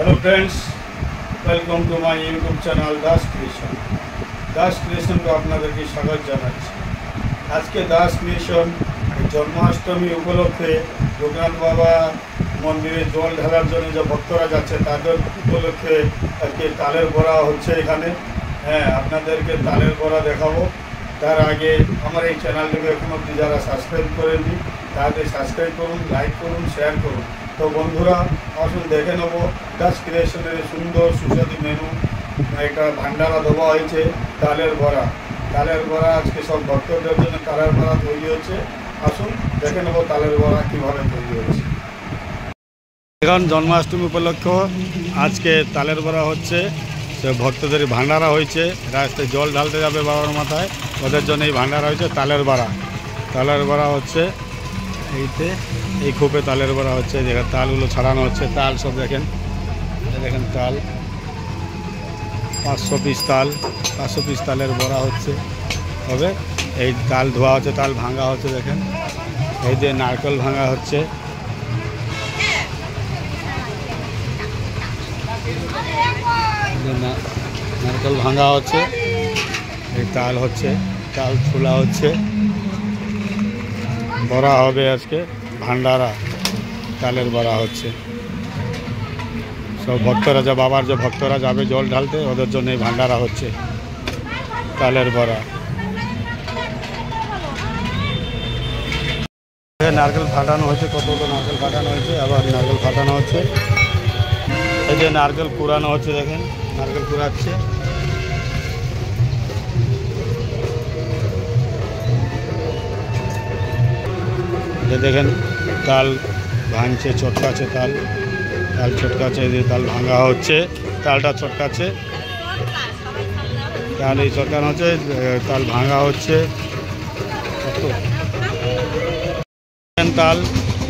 Hello friends, welcome to my YouTube channel Das creation को आपनादेरके स्वागत जानाচ্ছি। আজকে দাস ক্রিয়েশন জন্মাষ্টমী উপলক্ষে লোকনাথ বাবা মন্দিরে জল ঢালার জন্য যে ভক্তরা যাচ্ছে তাদের উপলক্ষে আজকে তালের বড়া হচ্ছে এখানে। হ্যাঁ, আপনাদেরকে তালের বড়া দেখাবো। তার আগে আমার এই চ্যানেলটিকে এখনো যারা সাবস্ক্রাইব করেননি তাদের সাবস্ক্রাইব করুন, লাইক করুন, শেয়ার করুন। তো বন্ধুরা আসুন দেখে নেব দাস ক্রিয়েশনের সুন্দর সুস্বাদু মেনু। একটা ভান্ডারা দেওয়া হয়েছে তালের বড়া। আজকে সব ভক্তদের জন্য তালের বড়া তৈরি হচ্ছে। আসুন দেখে নেব তালের বড়া কীভাবে তৈরি হচ্ছে। এখন জন্মাষ্টমী উপলক্ষে আজকে তালের বড়া হচ্ছে, ভক্তদের ভান্ডারা হয়েছে। রাস্তায় জল ঢালতে যাবে বাবার মাথায়, ওদের জন্য এই ভান্ডারা হয়েছে। তালের বড়া হচ্ছে এই খোপে তালের বড়া হচ্ছে। দেখেন তালগুলো ছাড়ানো হচ্ছে। তাল সব দেখেন তাল 500 পিস তালের বড়া হচ্ছে। তবে এই তাল ধোয়া হচ্ছে, তাল ভাঙা হচ্ছে। দেখেন এই দিয়ে নারকেল ভাঙা হচ্ছে। নারকেল ভাঙা হচ্ছে, এই তাল হচ্ছে, তাল ছোলা হচ্ছে। বড়া হবে আজকে ভান্ডারা, তালের বড়া হচ্ছে। সব ভক্তরা বাবার যে ভক্তরা যাবে জল ঢালতে ওদের জন্য এই ভান্ডারা হচ্ছে তালের বড়া। নারকেল ফাটানো হচ্ছে, কতগুলো নারকেল ফাটানো হয়েছে, আবার নারকেল ফাটানো হচ্ছে। এই যে নারকেল কুড়ানো হচ্ছে, দেখেন নারকেল কুড়াচ্ছে। দেখেন তাল ভাঙছে, চটকাচ্ছে তাল চটকাচ্ছে। এই তাল ভাঙা হচ্ছে, তালটা চটকাচ্ছে। তাল এই চটকানো হচ্ছে, তাল ভাঙা হচ্ছে। তাল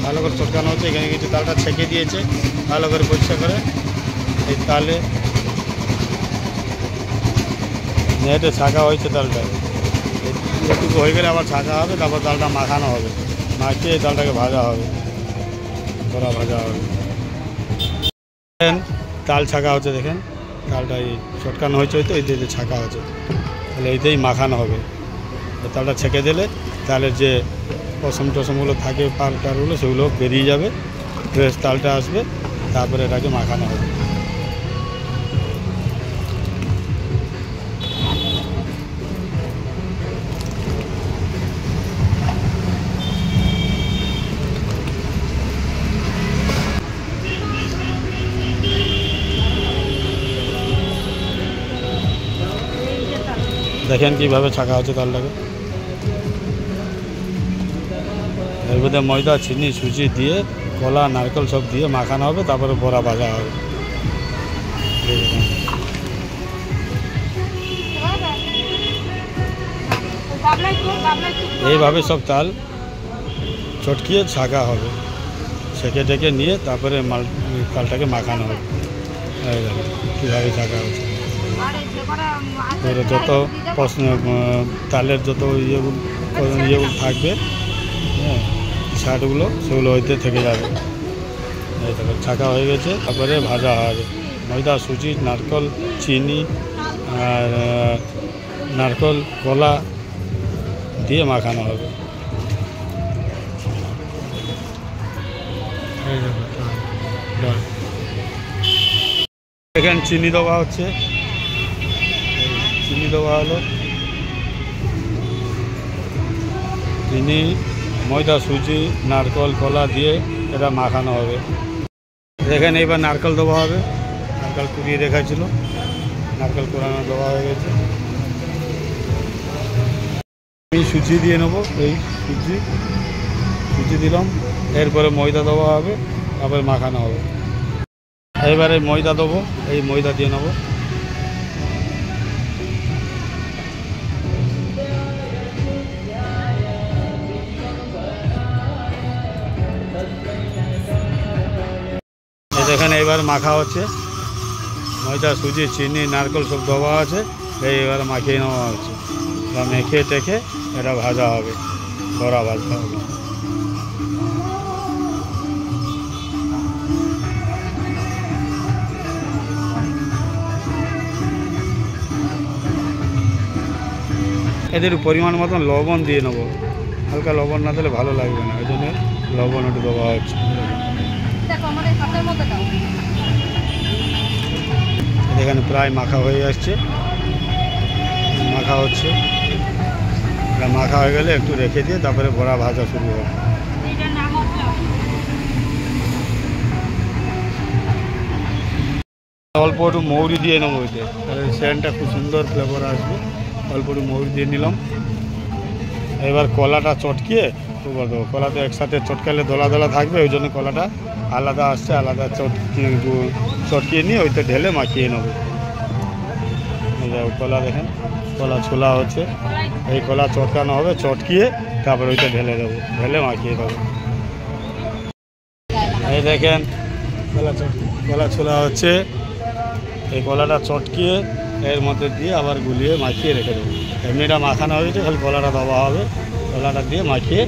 ভালো করে চটকানো হচ্ছে। এখানে কিছু তালটা ছেঁকে দিয়েছে ভালো করে পরিষ্কার করে। এই তালে নেটে ছাঁকা হয়েছে তালটা। এটুকু হয়ে গেলে আবার ছাঁকা হবে, তারপর তালটা মাখানো হবে। মাখিয়ে তালটাকে ভাজা হবে, বড়া ভাজা হবে। তাল ছাঁকা হচ্ছে, দেখেন তালটা এই চটকানো হয়েছে, হয়তো এই দিয়ে ছাঁকা হচ্ছে। তাহলে এইটাই মাখানো হবে। তালটা ছেঁকে দিলে তালের যে পশমগুলো থাকে, পারগুলো সেগুলো বেরিয়ে যাবে, ফ্রেশ তালটা আসবে। তারপরে এটাকে মাখানো হবে। দেখেন কীভাবে ছাঁকা হচ্ছে তালটাকে। এর মধ্যে ময়দা, চিনি, সুজি দিয়ে, কলা, নারকেল সব দিয়ে মাখানো হবে। তারপরে বড়া ভাজা হবে। এইভাবে সব তাল চটকিয়ে ছাঁকা হবে। ছেঁকে টেকে নিয়ে তারপরে তালটাকে মাখানো হবে। কীভাবে ছাঁকা হচ্ছে। যত তালের যত ইয়েগুলো থাকবে, হ্যাঁ শার্টগুলো, সেগুলো হইতে থেকে যাবে। ছাঁকা হয়ে গেছে, তারপরে ভাজা হবে। ময়দা, সুজি, নারকেল, চিনি আর নারকেল, কলা দিয়ে মাখানো হবে। এখানে চিনি দেওয়া হচ্ছে, চিনি দেওয়া হলো। চিনি, ময়দা, সুজি, নারকেল, কলা দিয়ে এটা মাখানো হবে। দেখেন এইবার নারকেল দেওয়া হবে। নারকেল কুড়িয়ে রেখেছিল, নারকেল কোরানো দেওয়া হয়ে গেছে। আমি সুজি দিয়ে নেবো। এই সুজি দিলাম। এরপরে ময়দা দেওয়া হবে, তারপরে মাখানো হবে। এবারে ময়দা দেবো, এই ময়দা দিয়ে নেবো। এখানে এবার মাখা হচ্ছে। ময়দা, সুজি, চিনি, নারকেল সব দেওয়া আছে। এইবার মাখিয়ে নেওয়া হচ্ছে। মেখে টেখে এটা ভাজা হবে, বড়া ভাজা হবে। এদের পরিমাণ মতন লবণ দিয়ে নেবো, হালকা লবণ না দিলে ভালো লাগবে না, ওই জন্য লবণ একটু দেওয়া হচ্ছে। এখানে প্রায় মাখা হয়ে আসছে, মাখা হচ্ছে, মাখা হয়ে গেলে একটু রেখে দিয়ে তারপরে বড়া ভাজা শুরু হবে। অল্প একটু মৌরি দিয়ে নেবো, ওইতে তাহলে সেন্টটা খুব সুন্দর ফ্লেভার আসবে। অল্প একটু মৌরি দিয়ে নিলাম। এবার কলাটা চটকিয়ে উপর দেবো, কলাটা একসাথে চটকালে দলা দলা থাকবে, ওই জন্য কলাটা আলাদা আসছে, আলাদা চটকিয়ে নিয়ে ওইতে ঢেলে মাখিয়ে নেবো। কলা দেখেন, কলা ছোলা হচ্ছে, এই কলা চটকানো হবে, চটকিয়ে তারপরে ওইটা ঢেলে দেবো, ঢেলে মাখিয়ে দেবো। এই দেখেন কলা ছোলা হচ্ছে, এই কলাটা চটকিয়ে এর মধ্যে দিয়ে আবার গুলিয়ে মাখিয়ে রেখে দেবো। এমনিটা মাখানো হয়েছে, খালি কলাটা দেওয়া হবে, কলাটা দিয়ে মাখিয়ে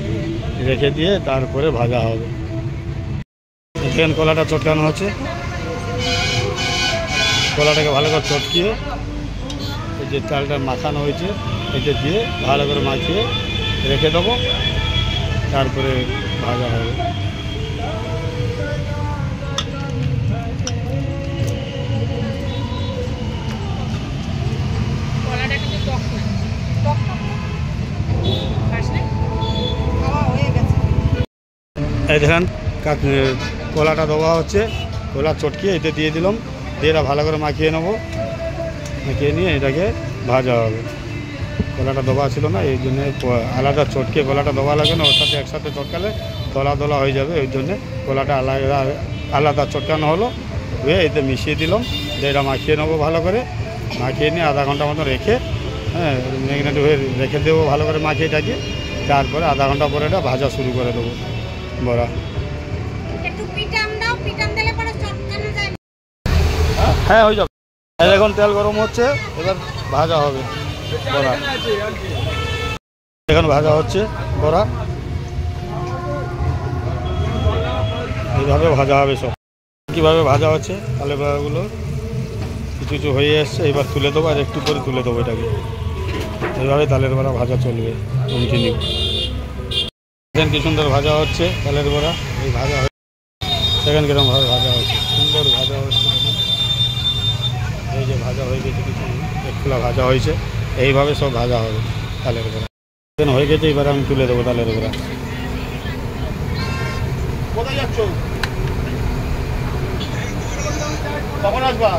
রেখে দিয়ে তারপরে ভাজা হবে। দেখেন কলাটা চটকানো হচ্ছে, কলাটাকে ভালো করে চটকিয়ে এই যে চালটা মাখানো হয়েছে এটা দিয়ে ভালো করে মাখিয়ে রেখে দেবো, তারপরে ভাজা হবে। এই দেখেন কলাটা দেওয়া হচ্ছে, কলা চটকিয়ে এতে দিয়ে দিলাম, দিয়ে এটা ভালো করে মাখিয়ে নেবো, মাখিয়ে নিয়ে এটাকে ভাজা হবে। কলাটা দেওয়া ছিল না, এই জন্যে আলাদা চটকে কলাটা দেওয়া লাগে না, ওর সাথে একসাথে চটকালে দলা দলা হয়ে যাবে, ওই জন্যে কলাটা আলাদা আলাদা চটকানো হলো, হয়ে এতে মিশিয়ে দিলাম, দিয়ে এটা মাখিয়ে নেবো ভালো করে, মাখিয়ে নিয়ে আধা ঘন্টা মতো রেখে, হ্যাঁ ম্যাগনেট হয়ে রেখে দেবো ভালো করে মাখিয়ে টাকিয়ে, তারপরে আধা ঘন্টা পরে এটা ভাজা শুরু করে দেবো বড়া। হ্যাঁ হয়ে যাবে। এখন তেল গরম হচ্ছে, এবার ভাজা হবে বড়া। এখন ভাজা হচ্ছে বড়া, এইভাবে ভাজা হবে সব। কীভাবে ভাজা হচ্ছে তাহলে বড়াগুলো কিছু কিছু হয়ে আসছে, এবার তুলে দেবো, আর একটু করে তুলে দেবো এটাকে, এইভাবে তালের বড়া ভাজা চলবে কন্টিনিউ। দেখেন কি সুন্দর ভাজা হচ্ছে তালের বড়া, এই ভাজা হয়ে দেখেন কিরকমভাবে ভাজা হচ্ছে, সুন্দর ভাজা হচ্ছে। এই যে ভাজা হয়ে গেছে, কিছু একটুলা ভাজা হয়েছে, এইভাবে সব ভাজা হবে তালের বড়া। হয়ে গেছে, এবার আমি তুলে দেবো তালের বড়া। কোথায় যাচ্ছ? কখন আসবা?